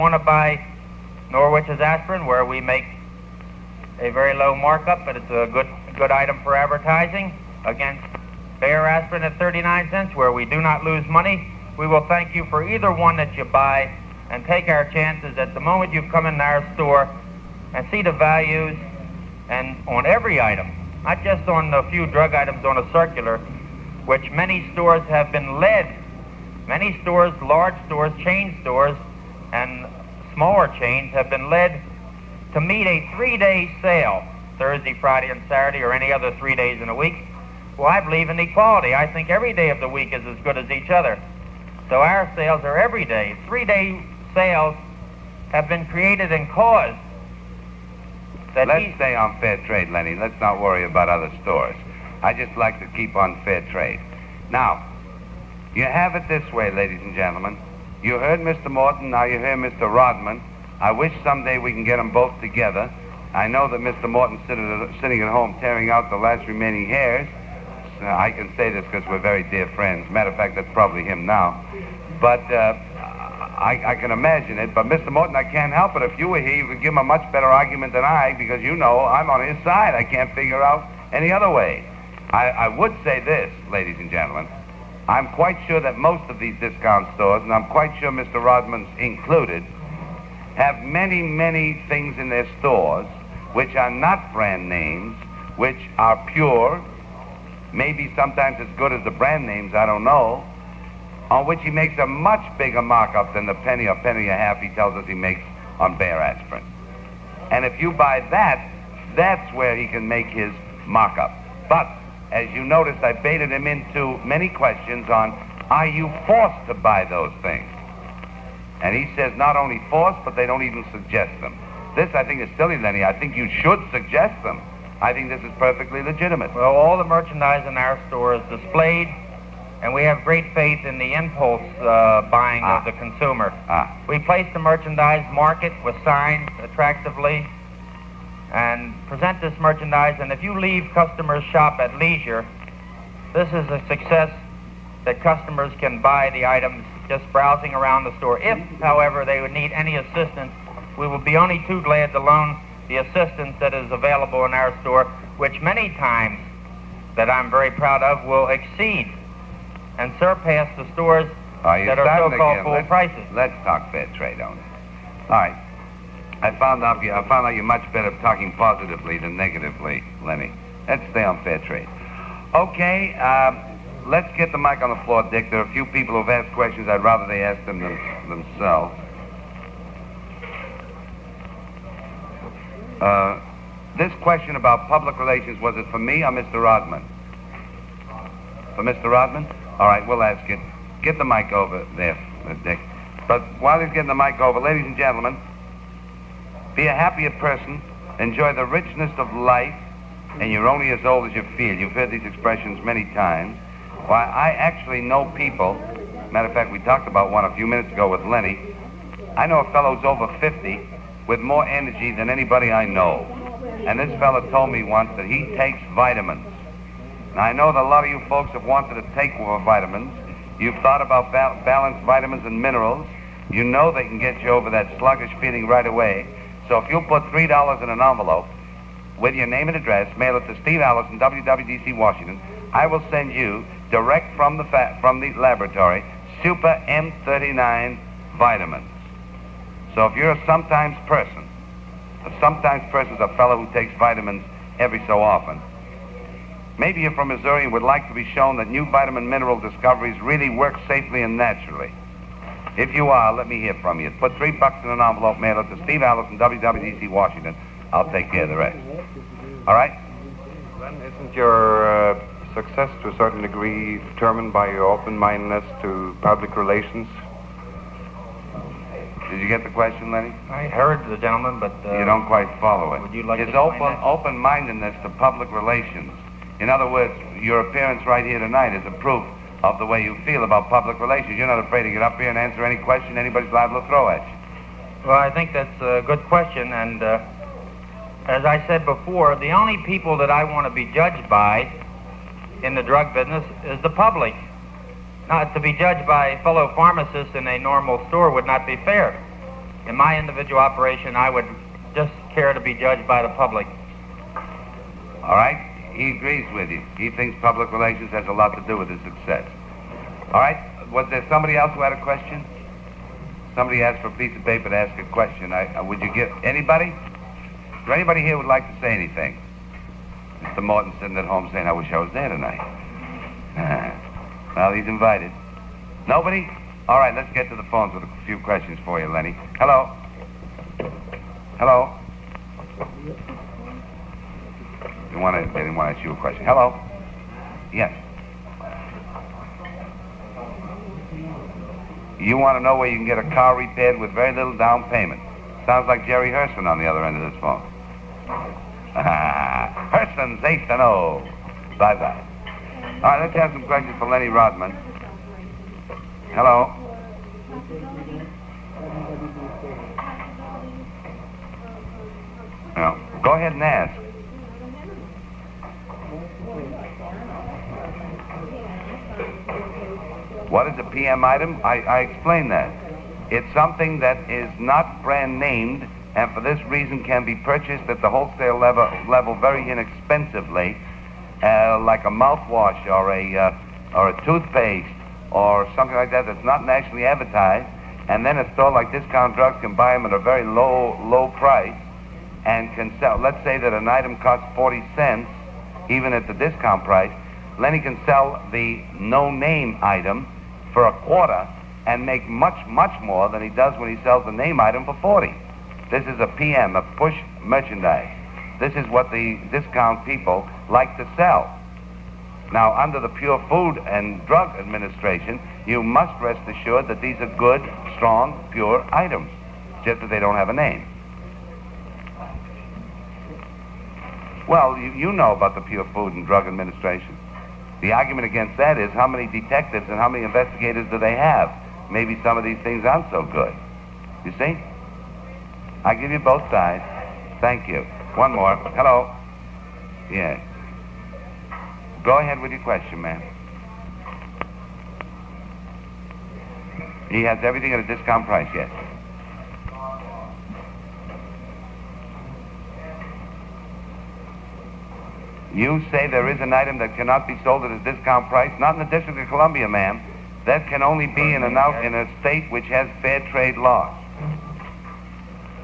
Want to buy Norwich's aspirin, where we make a very low markup, but it's a good item for advertising, against Bayer aspirin at 39 cents, where we do not lose money, we will thank you for either one that you buy and take our chances at the moment you come in our store and see the values and on every item, not just on a few drug items on a circular, which many stores have been led, many stores, large stores, chain stores, and smaller chains have been led to meet a 3-day sale, Thursday, Friday, and Saturday, or any other 3 days in a week. Well, I believe in equality. I think every day of the week is as good as each other. So our sales are every day. 3-day sales have been created and caused. Let's stay on fair trade, Lenny. Let's not worry about other stores. I just like to keep on fair trade. Now, you have it this way, ladies and gentlemen. You heard Mr. Morton, now you hear Mr. Rodman. I wish someday we can get them both together. I know that Mr. Morton's sitting at home tearing out the last remaining hairs. I can say this because we're very dear friends. Matter of fact, that's probably him now. But I can imagine it. But Mr. Morton, I can't help it. If you were here, you could give him a much better argument than I, because you know I'm on his side. I can't figure out any other way. I would say this, ladies and gentlemen. I'm quite sure that most of these discount stores, and I'm quite sure Mr. Rodman's included, have many, many things in their stores which are not brand names, which are pure, maybe sometimes as good as the brand names, I don't know, on which he makes a much bigger markup than the penny or penny and a half he tells us he makes on Bayer aspirin. And if you buy that, that's where he can make his markup. But as you noticed, I baited him into many questions on, are you forced to buy those things? And he says not only forced, but they don't even suggest them. This, I think, is silly, Lenny. I think you should suggest them. I think this is perfectly legitimate. Well, all the merchandise in our store is displayed, and we have great faith in the impulse buying of the consumer. We place the merchandise, mark it with signs attractively, and present this merchandise, and if you leave customers shop at leisure, this is a success that customers can buy the items just browsing around the store. If, however, they would need any assistance, we will be only too glad to loan the assistance that is available in our store, which many times, that I'm very proud of, will exceed and surpass the stores that are so-called full prices. Let's talk fair trade on it. All right. I found out you're much better at talking positively than negatively, Lenny. Let's stay on fair trade. Okay, let's get the mic on the floor, Dick. There are a few people who've asked questions. I'd rather they ask them themselves. This question about public relations, was it for me or Mr. Rodman? For Mr. Rodman? All right, we'll ask it. Get the mic over there, Dick. But while he's getting the mic over, ladies and gentlemen, be a happier person, enjoy the richness of life, and you're only as old as you feel. You've heard these expressions many times. Why, I actually know people, matter of fact, we talked about one a few minutes ago with Lenny. I know a fellow who's over 50 with more energy than anybody I know. And this fellow told me once that he takes vitamins. Now, I know that a lot of you folks have wanted to take vitamins. You've thought about balanced vitamins and minerals. You know they can get you over that sluggish feeling right away. So if you'll put $3 in an envelope with your name and address, mail it to Steve Allison, WWDC, Washington, I will send you, direct from the laboratory, Super M39 vitamins. So if you're a sometimes person is a fellow who takes vitamins every so often. Maybe you're from Missouri and would like to be shown that new vitamin mineral discoveries really work safely and naturally. If you are, let me hear from you. Put $3 in an envelope, mail it to Steve Allison, WWDC, Washington. I'll take care of the rest. All right? Then isn't your success to a certain degree determined by your open-mindedness to public relations? Did you get the question, Lenny? I heard the gentleman, but you don't quite follow it. Would you like His to explain that? open-mindedness to public relations. In other words, your appearance right here tonight is a proof of the way you feel about public relations. You're not afraid to get up here and answer any question anybody's liable to throw at you. Well, I think that's a good question, and as I said before, the only people that I want to be judged by in the drug business is the public. Not to be judged by fellow pharmacists in a normal store would not be fair. in my individual operation, I would just care to be judged by the public. All right? He agrees with you. He thinks public relations has a lot to do with his success. All right? Was there somebody else who had a question? Somebody asked for a piece of paper to ask a question. Would you give anybody? Is there anybody here who would like to say anything? Mr. Morton sitting at home saying, I wish I was there tonight. Well, he's invited. Nobody? All right, let's get to the phones with a few questions for you, Lenny. Hello? Hello? They didn't want to ask you a question. Hello? Yes. You want to know where you can get a car repaired with very little down payment. Sounds like Jerry Hurston on the other end of this phone. Hurston's 8-0. Bye-bye. All right, let's have some questions for Lenny Rodman. Hello? No. Go ahead and ask. What is a PM item? I explained that. It's something that is not brand named, and for this reason can be purchased at the wholesale level very inexpensively, like a mouthwash or a toothpaste or something like that that's not nationally advertised, and then a store like Discount Drugs can buy them at a very low price and can sell. Let's say that an item costs 40 cents, even at the discount price. Lenny can sell the no-name item for a quarter and make much more than he does when he sells the name item for 40. This is a PM, a push merchandise. This is what the discount people like to sell. Now, under the Pure Food and Drug Administration, you must rest assured that these are good, strong, pure items, just that they don't have a name. Well, you know about the Pure Food and Drug Administration. The argument against that is how many detectives and how many investigators do they have? Maybe some of these things aren't so good. You see? I give you both sides. Thank you. One more. Hello? Yeah. Go ahead with your question, ma'am. He has everything at a discount price, yes. You say there is an item that cannot be sold at a discount price? Not in the District of Columbia, ma'am. That can only be in a state which has fair trade laws.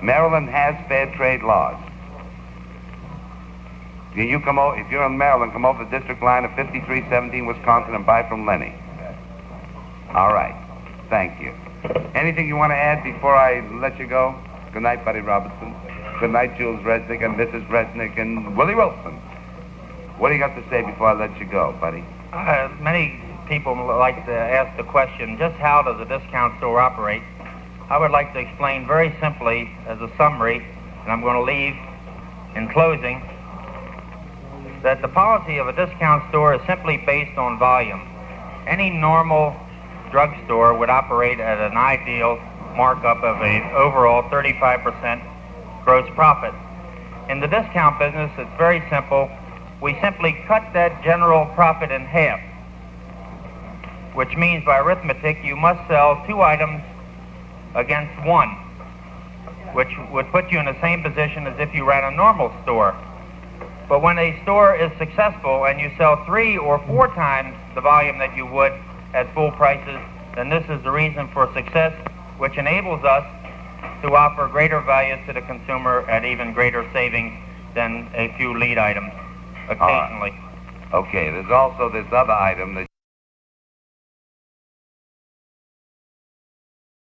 Maryland has fair trade laws. You come over, if you're in Maryland, come over the district line of 5317 Wisconsin and buy from Lenny. All right. Thank you. Anything you want to add before I let you go? Good night, Buddy Robertson. Good night, Jules Resnick and Mrs. Resnick and Willie Wilson. What do you got to say before I let you go, buddy? Many people like to ask the question, just how does a discount store operate? I would like to explain very simply as a summary, and I'm going to leave in closing, that the policy of a discount store is simply based on volume. Any normal drugstore would operate at an ideal markup of an overall 35% gross profit. In the discount business, it's very simple. We simply cut that general profit in half, which means by arithmetic you must sell 2 items against 1, which would put you in the same position as if you ran a normal store. But when a store is successful and you sell 3 or 4 times the volume that you would at full prices, then this is the reason for success, which enables us to offer greater value to the consumer at even greater savings than a few lead items occasionally. Okay, there's also this other item that